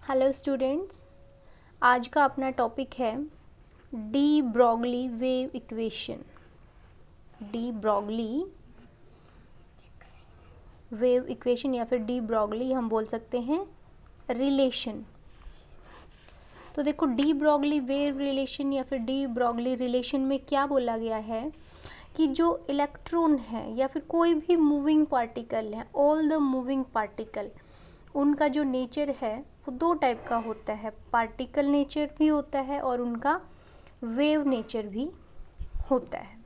Hello students, आज का अपना टॉपिक है de Broglie wave equation. D Broglie wave equation या फिर डी ब्रॉगली हम बोल सकते हैं रिलेशन। तो देखो, डी ब्रॉगली वेव रिलेशन या फिर डी ब्रॉगली रिलेशन में क्या बोला गया है कि जो इलेक्ट्रॉन है या फिर कोई भी मूविंग पार्टिकल है, ऑल द मूविंग पार्टिकल, उनका जो नेचर है वो दो टाइप का होता है। पार्टिकल नेचर भी होता है और उनका वेव नेचर भी होता है।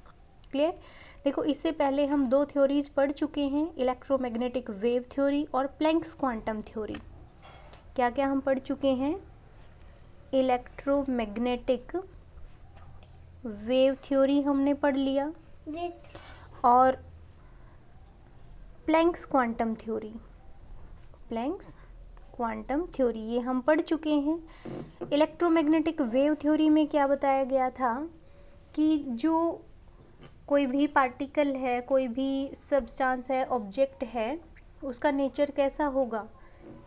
क्लियर? देखो, इससे पहले हम दो थ्योरीज पढ़ चुके हैं, इलेक्ट्रोमैग्नेटिक वेव थ्योरी और प्लैंक्स क्वांटम थ्योरी। क्या क्या हम पढ़ चुके हैं? इलेक्ट्रोमैग्नेटिक वेव थ्योरी हमने पढ़ लिया और Planck's quantum theory, Planck's quantum theory ये हम पढ़ चुके हैं। इलेक्ट्रोमैग्नेटिक वेव थ्योरी में क्या बताया गया था कि जो कोई भी पार्टिकल है, कोई भी सब्सटेंस है, ऑब्जेक्ट है, उसका नेचर कैसा होगा?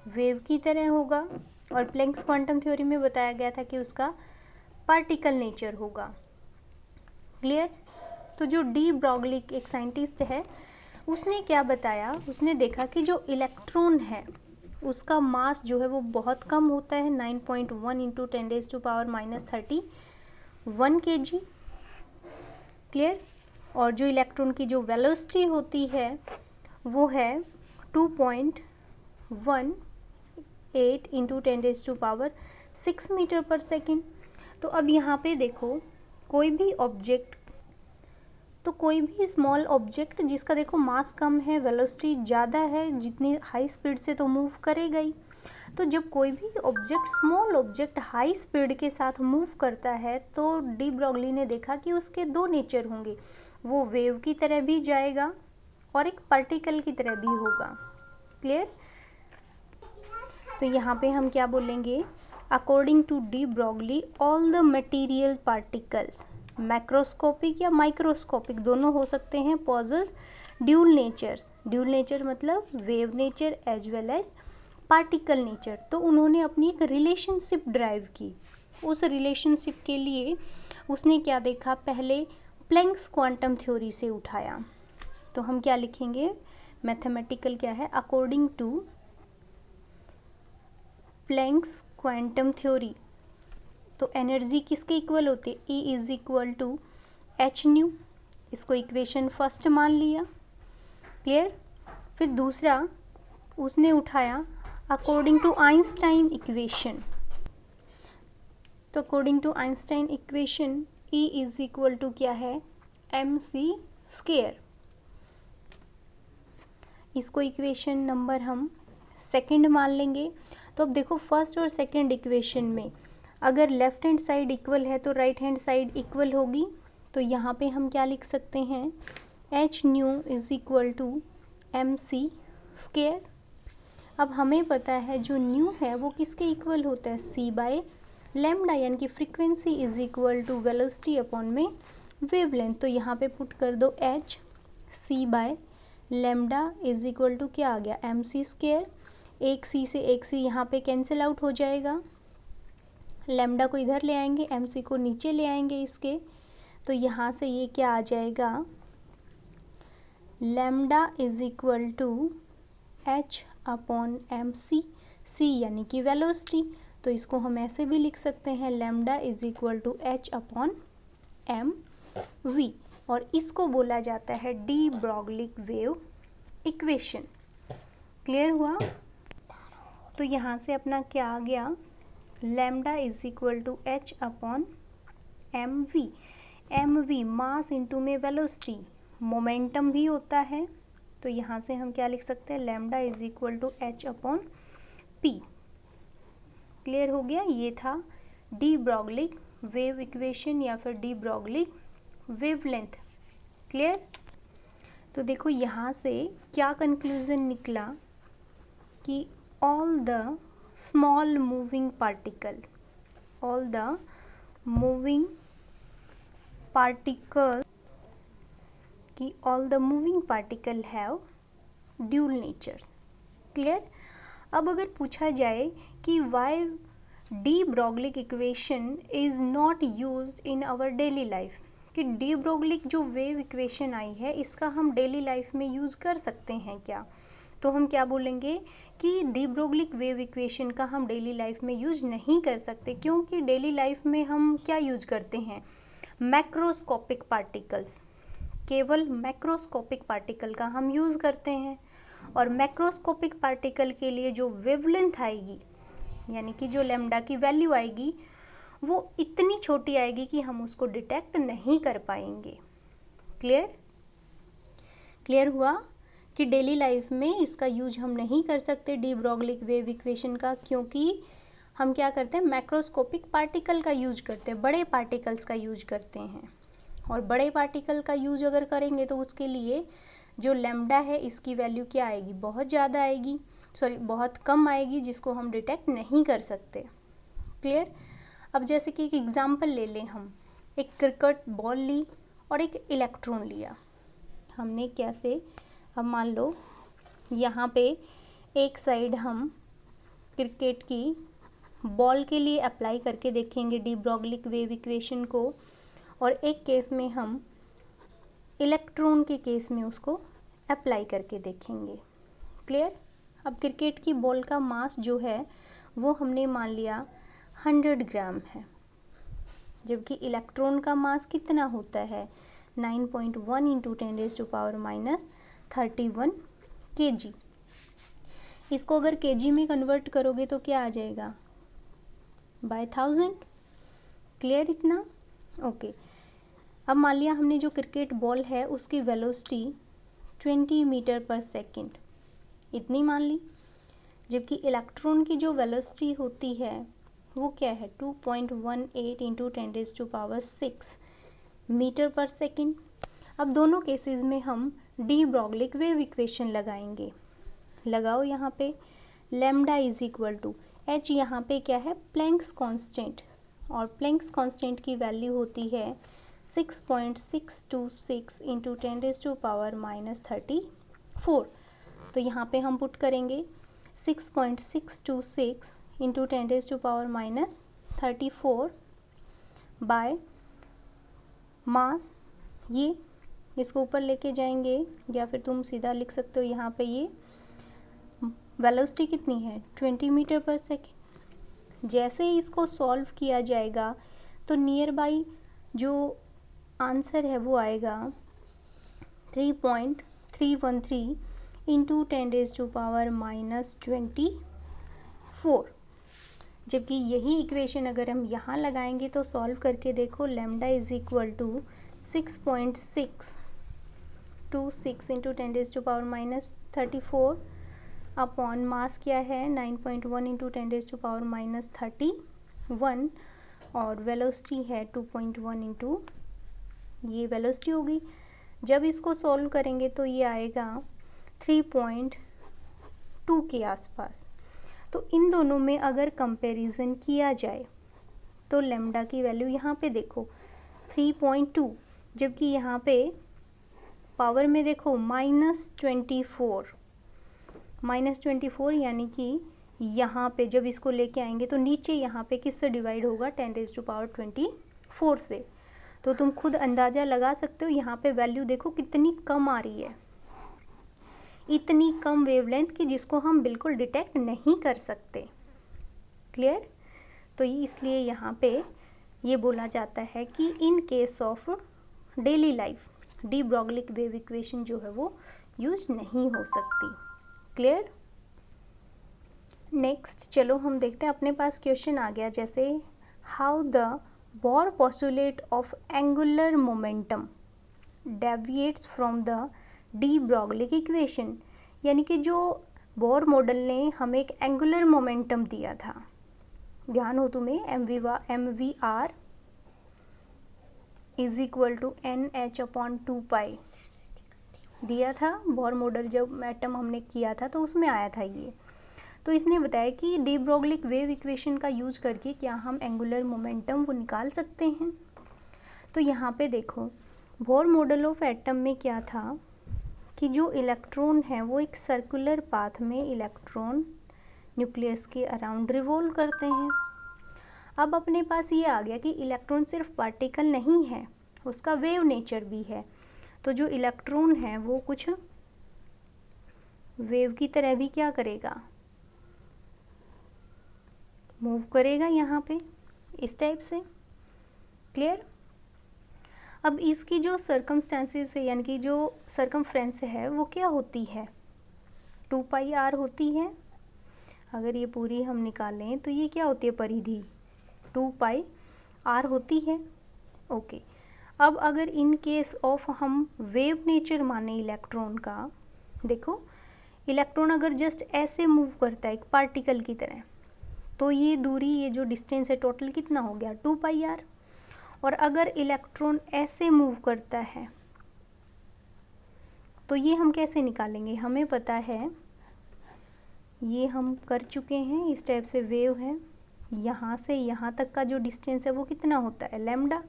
वेव की तरह होगा। और प्लैंक्स क्वांटम थ्योरी में बताया गया था कि उसका पार्टिकल नेचर होगा। क्लियर? तो जो डी ब्रॉगली एक साइंटिस्ट है, उसने क्या बताया, उसने देखा कि जो इलेक्ट्रॉन है उसका मास जो है वो बहुत कम होता है, 9.1 इंटू 10⁻31 kg। क्लियर? और जो इलेक्ट्रॉन की जो वेलोसिटी होती है वो है 2.18 इंटू 10⁻6 मीटर पर सेकेंड। तो अब यहाँ पे देखो, कोई भी ऑब्जेक्ट, तो कोई भी स्मॉल ऑब्जेक्ट जिसका देखो मास कम है, वेलोसिटी ज़्यादा है, जितनी हाई स्पीड से तो मूव करेगा ही। तो जब कोई भी object, small object high speed के साथ मूव करता है तो डी ब्रॉगली ने देखा कि उसके दो नेचर होंगे, वो वेव की तरह भी जाएगा और एक पार्टिकल की तरह भी होगा। क्लियर? तो यहाँ पे हम क्या बोलेंगे? According to de Broglie all the material particles, macroscopic या माइक्रोस्कोपिक दोनों हो सकते हैं, possess dual natures. Dual nature मतलब wave nature as well as particle nature. तो उन्होंने अपनी एक रिलेशनशिप ड्राइव की। उस रिलेशनशिप के लिए उसने क्या देखा? पहले प्लैंक्स क्वांटम थ्योरी से उठाया। तो हम क्या लिखेंगे? मैथमेटिकल क्या है? According to Planck's quantum theory, तो एनर्जी किसके इक्वल होती है? E is equal to H nu. इसको इक्वेशन फर्स्ट मान लिया। क्लियर? फिर दूसरा उसने उठाया अकॉर्डिंग टू आइंस्टाइन इक्वेशन। तो according to Einstein equation E is equal to क्या है? mc square. इसको इक्वेशन नंबर हम सेकंड मान लेंगे। तो अब देखो, फर्स्ट और सेकंड इक्वेशन में अगर लेफ्ट हैंड साइड इक्वल है तो राइट हैंड साइड इक्वल होगी। तो यहाँ पे हम क्या लिख सकते हैं? H nu is equal to M C square. अब हमें पता है जो न्यू है वो किसके इक्वल होता है? सी बाय लैम्डा, यानी कि frequency is equal to velocity upon में वेवलेंथ। तो यहाँ पे पुट कर दो H C by lambda is equal to क्या आ गया? M C square. एक सी से एक सी यहाँ पे कैंसिल आउट हो जाएगा, लैम्डा को इधर ले आएंगे, एम सी को नीचे ले आएंगे इसके। तो यहाँ से ये क्या आ जाएगा? Lambda is equal to H upon M C, C यानी कि वेलोसिटी। तो इसको हम ऐसे भी लिख सकते हैं, lambda is equal to H upon M V, और इसको बोला जाता है de Broglie wave equation. Clear हुआ? तो यहाँ से अपना क्या आ गया? Lambda is equal to H upon M V. M V mass into में वेलोसिटी, मोमेंटम भी होता है। तो यहाँ से हम क्या लिख सकते हैं? Lambda is equal to H upon P. Clear हो गया? ये था डी ब्रॉगली वेव इक्वेशन या फिर डी ब्रॉगली वेवलेंथ। क्लियर? तो देखो, यहाँ से क्या कंक्लूजन निकला कि all the small moving particle, all the moving particle all the moving particle have dual nature. Clear? अब अगर पूछा जाए कि why de Broglie equation is not used in our daily life, कि डी ब्रोगली जो wave equation आई है इसका हम डेली लाइफ में यूज़ कर सकते हैं क्या, तो हम क्या बोलेंगे कि डी ब्रोगली वेव इक्वेशन का हम डेली लाइफ में यूज नहीं कर सकते, क्योंकि डेली लाइफ में हम क्या यूज करते हैं, मैक्रोस्कोपिक पार्टिकल्स, केवल मैक्रोस्कोपिक पार्टिकल का हम यूज़ करते हैं। और मैक्रोस्कोपिक पार्टिकल के लिए जो वेवलेंथ आएगी, यानी कि जो लैम्डा की वैल्यू आएगी, वो इतनी छोटी आएगी कि हम उसको डिटेक्ट नहीं कर पाएंगे। क्लियर हुआ कि डेली लाइफ में इसका यूज हम नहीं कर सकते डी ब्रोगली वेव इक्वेशन का, क्योंकि हम क्या करते हैं, मैक्रोस्कोपिक पार्टिकल का यूज करते हैं, बड़े पार्टिकल्स का यूज करते हैं। और बड़े पार्टिकल का यूज अगर करेंगे तो उसके लिए जो लैम्डा है इसकी वैल्यू क्या आएगी, बहुत ज़्यादा आएगी, बहुत कम आएगी, जिसको हम डिटेक्ट नहीं कर सकते। क्लियर। अब जैसे कि एक एग्जांपल ले लें, हम एक क्रिकेट बॉल ली और एक इलेक्ट्रॉन लिया हमने, कैसे, अब मान लो यहाँ पे एक साइड हम क्रिकेट की बॉल के लिए अप्लाई करके देखेंगे डी ब्रोगली वेव इक्वेशन को, और एक केस में हम इलेक्ट्रॉन के केस में उसको अप्लाई करके देखेंगे। क्लियर। अब क्रिकेट की बॉल का मास जो है वो हमने मान लिया 100 ग्राम है, जबकि इलेक्ट्रॉन का मास कितना होता है, 9.1 इंटू 10⁻³ kg। इसको अगर kg में कन्वर्ट करोगे तो क्या आ जाएगा, बाय 1000। क्लियर इतना, ओके। अब मान लिया हमने जो क्रिकेट बॉल है उसकी वेलोसिटी 20 मीटर पर सेकेंड इतनी मान ली, जबकि इलेक्ट्रॉन की जो वेलोसिटी होती है वो क्या है, 2.18 इंटू 10⁻6 मीटर पर सेकेंड। अब दोनों केसेस में हम डी ब्रोगली वेव इक्वेशन लगाएंगे। लगाओ यहाँ पे, lambda is equal to H, यहाँ पे क्या है, प्लैंक्स कांस्टेंट, और प्लैंक्स कांस्टेंट की वैल्यू होती है 6.626 इंटू 10⁻34। तो यहाँ पे हम पुट करेंगे 6.626 इंटू 10⁻34 बाय मास, ये इसको ऊपर लेके जाएंगे, या फिर तुम सीधा लिख सकते हो यहाँ पे, ये वेलोसिटी कितनी है 20 मीटर पर सेकेंड। जैसे ही इसको सॉल्व किया जाएगा तो नियर बाई जो आंसर है वो आएगा 3.313 इंटू 10⁻24। जबकि यही इक्वेशन अगर हम यहाँ लगाएंगे तो सॉल्व करके देखो, lambda is equal to 6.626 into 10⁻34 upon mass क्या है 9.1 इंटू 10⁻31 और वेलोसिटी है 2.1 इंटू, ये वेलोसिटी होगी। जब इसको सॉल्व करेंगे तो ये आएगा 3.2 के आसपास। तो इन दोनों में अगर कंपैरिजन किया जाए तो लैम्डा की वैल्यू यहाँ पे देखो 3.2, जबकि यहाँ पे पावर में देखो -24, यानी कि यहाँ पे जब इसको लेके आएंगे तो नीचे यहाँ पे किससे डिवाइड होगा, 10⁻24 से। तो तुम खुद अंदाज़ा लगा सकते हो यहाँ पे वैल्यू देखो कितनी कम आ रही है, इतनी कम वेवलेंथ की जिसको हम बिल्कुल डिटेक्ट नहीं कर सकते। क्लियर। तो इसलिए यहाँ पे ये बोला जाता है कि in case of daily life D Broglie wave equation जो है वो यूज नहीं हो सकती। क्लियर। नेक्स्ट चलो हम देखते हैं, अपने पास क्वेश्चन आ गया जैसे how the bore postulate of angular momentum deviates from the D Broglie equation, यानी कि जो बोर मॉडल ने हमें एक एंगुलर मोमेंटम दिया था, ध्यान हो तुम्हें, mvr is equal to NH/2π दिया था। बोर मॉडल जब एटम हमने किया था तो उसमें आया था ये। तो इसने बताया कि डी ब्रोगली वेव इक्वेशन का यूज करके क्या हम एंगुलर मोमेंटम वो निकाल सकते हैं। तो यहाँ पे देखो, बोर मॉडल ऑफ एटम में क्या था कि जो इलेक्ट्रॉन है वो एक सर्कुलर पाथ में इलेक्ट्रॉन न्यूक्लियस के अराउंड रिवॉल्व करते हैं। अब अपने पास ये आ गया कि इलेक्ट्रॉन सिर्फ पार्टिकल नहीं है, उसका वेव नेचर भी है। तो जो इलेक्ट्रॉन है वो कुछ वेव की तरह भी क्या करेगा, मूव करेगा यहाँ पे इस टाइप से। क्लियर। अब इसकी जो सर्कमस्टेंसेस है, यानी कि जो सर्कमफ्रेंस है वो क्या होती है, 2πr होती है। अगर ये पूरी हम निकालें तो ये क्या होती है, परिधि 2πr होती है। ओके। अब अगर इन केस ऑफ हम वेव नेचर माने इलेक्ट्रॉन का, देखो इलेक्ट्रॉन अगर जस्ट ऐसे मूव करता है एक पार्टिकल की तरह, तो ये दूरी, ये जो डिस्टेंस है टोटल कितना हो गया, 2πr। और अगर इलेक्ट्रॉन ऐसे मूव करता है तो ये हम कैसे निकालेंगे, हमें पता है, ये हम कर चुके हैं, इस टाइप से वेव है, यहाँ से यहाँ तक का जो डिस्टेंस है वो कितना होता है, लैम्डा।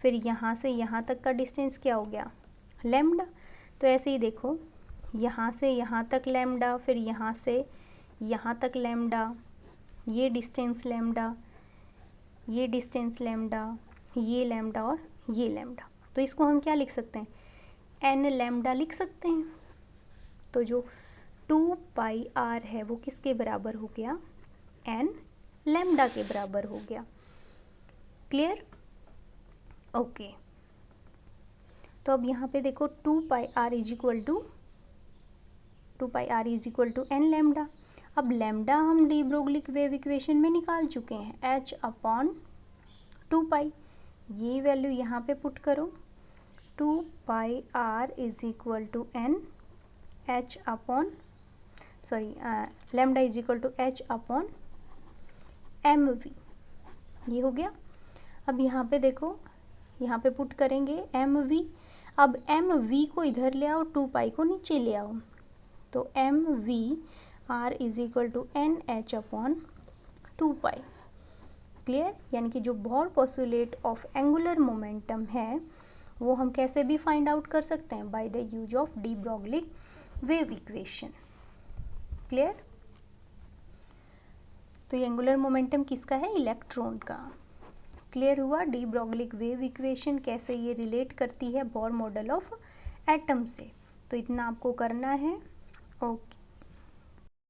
फिर यहाँ से यहाँ तक का डिस्टेंस क्या हो गया, लैम्डा। तो ऐसे ही देखो, यहाँ से यहाँ तक लैम्डा, फिर यहाँ से यहाँ तक लैम्डा, ये डिस्टेंस लैम्डा, ये डिस्टेंस लैम्डा, ये लैम्डा और ये लैम्डा। तो इसको हम क्या लिख सकते हैं, एन लैम्डा लिख सकते हैं। तो जो 2πr है वो किसके बराबर हो गया, एन लैम्डा के बराबर हो गया। क्लियर। ओके। तो अब यहाँ पे देखो 2πr is equal to N lambda. अब लैम्डा हम डी ब्रोगली वेव इक्वेशन में निकाल चुके हैं, h/2π। ये वैल्यू यहाँ पे पुट करो, 2πr is equal to N lambda is equal to h/mv। ये हो गया। अब यहाँ पे देखो, यहाँ पे पुट करेंगे mv। अब mv को इधर ले आओ, 2π को नीचे ले आओ, तो mvr is equal to nh/2π। क्लियर। यानी कि जो Bohr postulate of angular momentum है वो हम कैसे भी फाइंड आउट कर सकते हैं, by the use of D Broglie wave equation. Clear. तो ये एंगुलर मोमेंटम किसका है, इलेक्ट्रॉन का। क्लियर हुआ डी ब्रोगली वेव इक्वेशन कैसे ये रिलेट करती है बोर मॉडल ऑफ एटम से। तो इतना आपको करना है। ओके।